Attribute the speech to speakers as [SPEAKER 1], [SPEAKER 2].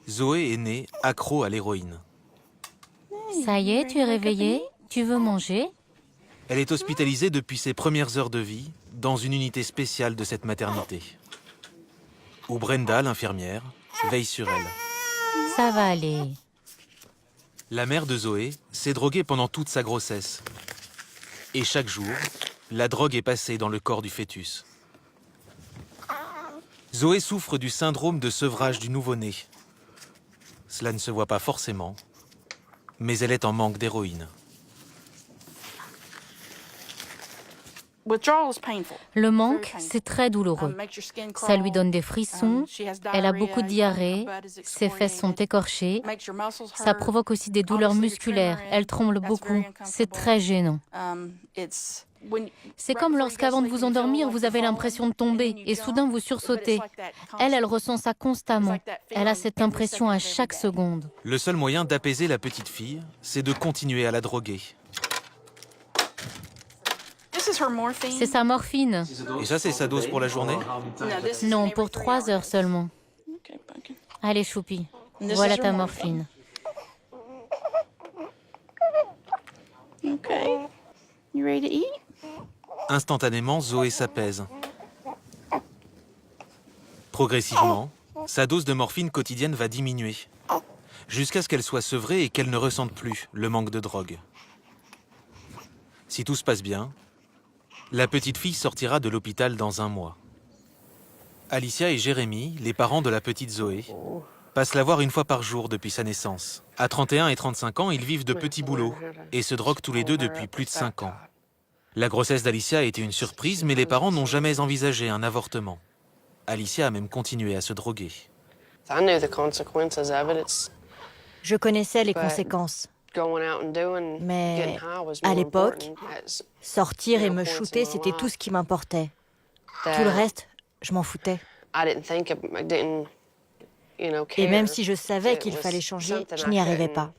[SPEAKER 1] Zoé est née accro à l'héroïne.
[SPEAKER 2] Ça y est, tu es réveillée? Tu veux manger?
[SPEAKER 1] Elle est hospitalisée depuis ses premières heures de vie dans une unité spéciale de cette maternité, où Brenda, l'infirmière, veille sur elle.
[SPEAKER 2] Ça va aller.
[SPEAKER 1] La mère de Zoé s'est droguée pendant toute sa grossesse. Et chaque jour, la drogue est passée dans le corps du fœtus. Zoé souffre du syndrome de sevrage du nouveau-né. Cela ne se voit pas forcément, mais elle est en manque d'héroïne.
[SPEAKER 2] Le manque, c'est très douloureux. Ça lui donne des frissons, elle a beaucoup de diarrhée, ses fesses sont écorchées. Ça provoque aussi des douleurs musculaires, elle tremble beaucoup. C'est très gênant. C'est comme lorsqu'avant de vous endormir, vous avez l'impression de tomber et soudain vous sursautez. Elle ressent ça constamment. Elle a cette impression à chaque seconde.
[SPEAKER 1] Le seul moyen d'apaiser la petite fille, c'est de continuer à la droguer.
[SPEAKER 2] C'est sa morphine.
[SPEAKER 1] Et ça, c'est sa dose pour la journée?
[SPEAKER 2] Non, pour 3 heures seulement. Allez, Choupi, voilà ta morphine.
[SPEAKER 1] Instantanément, Zoé s'apaise. Progressivement, sa dose de morphine quotidienne va diminuer, jusqu'à ce qu'elle soit sevrée et qu'elle ne ressente plus le manque de drogue. Si tout se passe bien, la petite fille sortira de l'hôpital dans 1 mois. Alicia et Jérémy, les parents de la petite Zoé, passent la voir 1 fois par jour depuis sa naissance. À 31 et 35 ans, ils vivent de petits boulots et se droguent tous les deux depuis plus de 5 ans. La grossesse d'Alicia a été une surprise, mais les parents n'ont jamais envisagé un avortement. Alicia a même continué à se droguer.
[SPEAKER 3] Je connaissais les conséquences. Mais à l'époque, sortir et me shooter, c'était tout ce qui m'importait. Tout le reste, je m'en foutais. Et même si je savais qu'il fallait changer, je n'y arrivais pas.